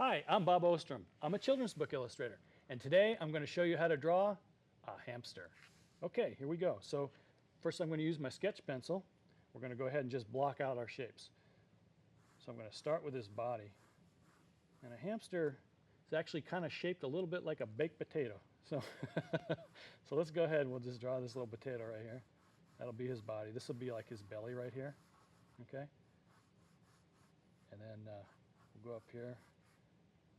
Hi, I'm Bob Ostrom. I'm a children's book illustrator, and today I'm going to show you how to draw a hamster. Okay, here we go. So first I'm going to use my sketch pencil. We're going to go ahead and just block out our shapes. So I'm going to start with his body. And a hamster is actually kind of shaped a little bit like a baked potato. So, so let's go ahead and we'll just draw this little potato right here. That'll be his body. This will be like his belly right here. Okay? And then we'll go up here.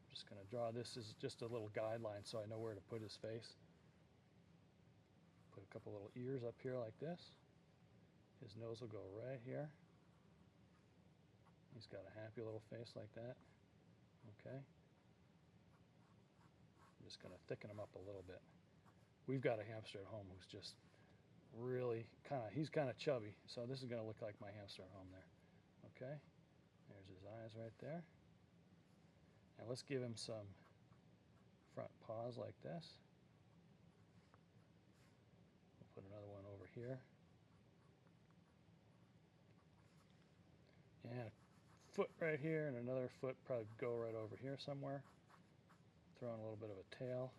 I'm just going to draw this as just a little guideline so I know where to put his face. Put a couple little ears up here like this. His nose will go right here. He's got a happy little face like that. Okay. I'm just going to thicken him up a little bit. We've got a hamster at home who's just really he's kind of chubby, so this is going to look like my hamster at home there. Okay. There's his eyes right there. And let's give him some front paws like this. We'll put another one over here. And a foot right here, and another foot probably go right over here somewhere. Throw in a little bit of a tail.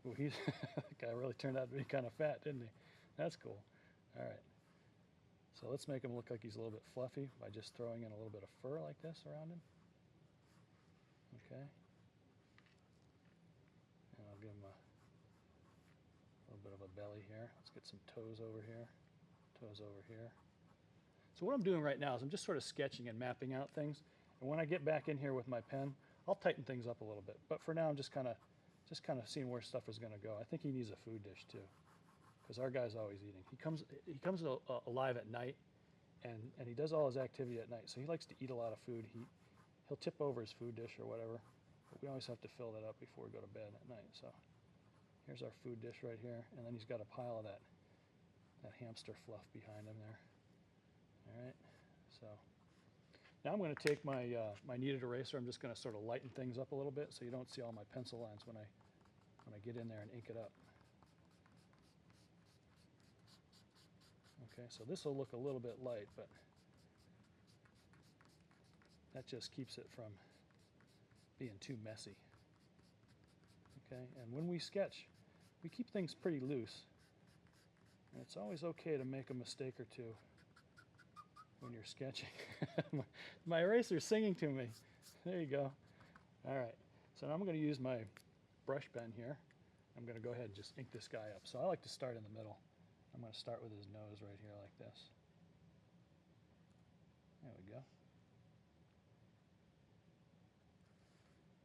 Ooh, that guy really turned out to be kind of fat, didn't he? That's cool. All right. So let's make him look like he's a little bit fluffy by just throwing in a little bit of fur like this around him. Okay. And I'll give him a little bit of a belly here. Let's get some toes over here. Toes over here. So what I'm doing right now is I'm just sort of sketching and mapping out things. And when I get back in here with my pen, I'll tighten things up a little bit. But for now, I'm just kind of seeing where stuff is going to go. I think he needs a food dish too, because our guy's always eating. He comes alive at night, and he does all his activity at night. So he likes to eat a lot of food. He'll tip over his food dish or whatever. But we always have to fill that up before we go to bed at night. So here's our food dish right here, and then he's got a pile of that hamster fluff behind him there. All right, so now I'm going to take my my kneaded eraser. I'm just going to sort of lighten things up a little bit so you don't see all my pencil lines when I get in there and ink it up. Okay, so this will look a little bit light, but that just keeps it from being too messy. Okay, and when we sketch, we keep things pretty loose. And it's always okay to make a mistake or two when you're sketching. My eraser's singing to me. There you go. All right, so now I'm going to use my brush pen here. I'm going to go ahead and just ink this guy up. So I like to start in the middle. I'm going to start with his nose right here like this. There we go.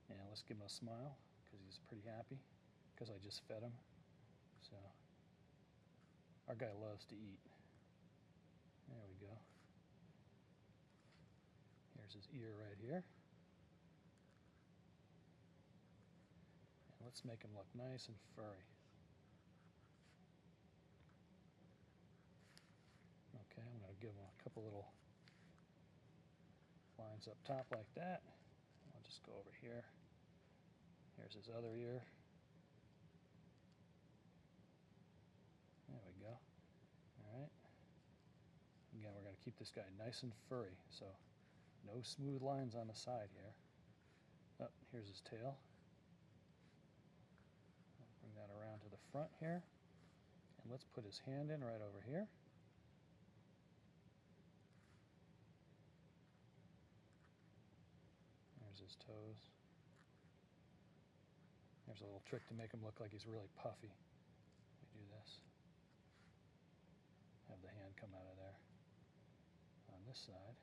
And let's give him a smile because he's pretty happy because I just fed him. So our guy loves to eat. There we go. Here's his ear right here. And let's make him look nice and furry. Okay, I'm going to give him a couple little lines up top like that. I'll just go over here. Here's his other ear. There we go. All right. Again, we're going to keep this guy nice and furry, so no smooth lines on the side here. Oh, here's his tail. I'll bring that around to the front here. And let's put his hand in right over here. There's his toes. There's a little trick to make him look like he's really puffy. We do this. Have the hand come out of there. On this side.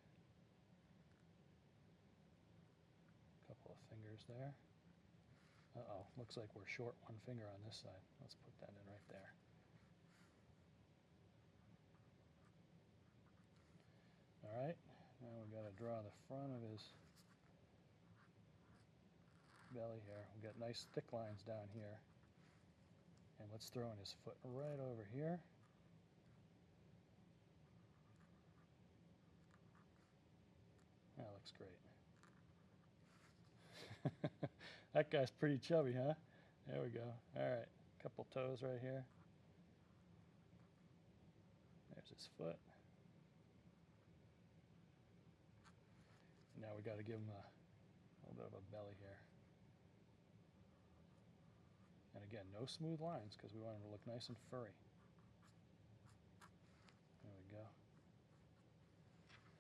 Couple of fingers there. Uh-oh, looks like we're short one finger on this side. Let's put that in right there. All right, now we've got to draw the front of his belly here. We've got nice thick lines down here. And let's throw in his foot right over here. That looks great. That guy's pretty chubby, huh? There we go. All right, couple toes right here. There's his foot. Now we got to give him a little bit of a belly here. And again, no smooth lines because we want him to look nice and furry. There we go.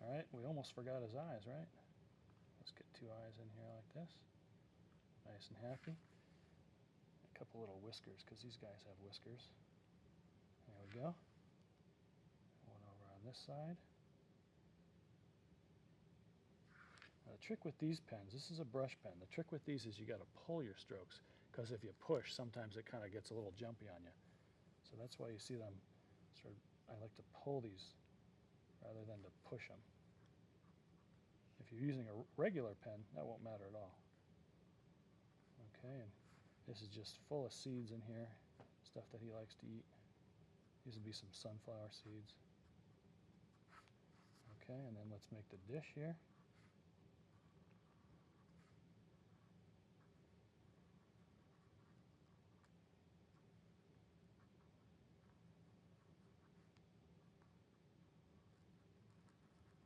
All right, we almost forgot his eyes, right? Let's get 2 eyes in here like this. Nice and happy. A couple little whiskers because these guys have whiskers. There we go. One over on this side. Now the trick with these pens, this is a brush pen. The trick with these is you got to pull your strokes because if you push, sometimes it kind of gets a little jumpy on you. So that's why you see them sort of, I like to pull these rather than to push them. If you're using a regular pen, that won't matter at all. Okay, and this is just full of seeds in here, stuff that he likes to eat. These would be some sunflower seeds. Okay, and then let's make the dish here.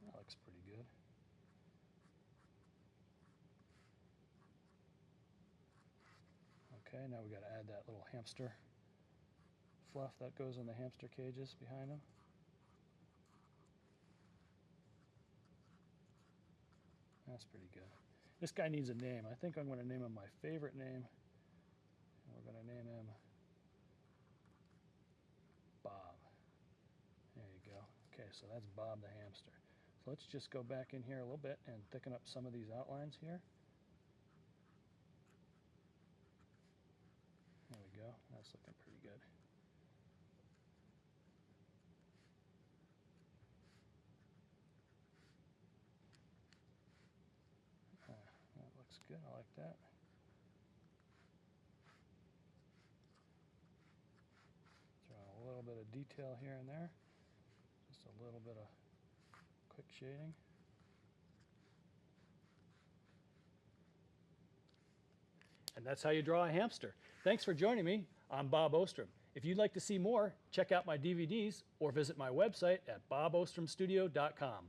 That looks pretty good. Okay, now we got to add that little hamster fluff that goes in the hamster cages behind him. That's pretty good. This guy needs a name. I think I'm going to name him my favorite name. And we're going to name him Bob. There you go. Okay, so that's Bob the hamster. So let's just go back in here a little bit and thicken up some of these outlines here. There we go. That's looking pretty good. That looks good. I like that. Throw a little bit of detail here and there. Just a little bit of quick shading. And that's how you draw a hamster. Thanks for joining me. I'm Bob Ostrom. If you'd like to see more, check out my DVDs or visit my website at bobostromstudio.com.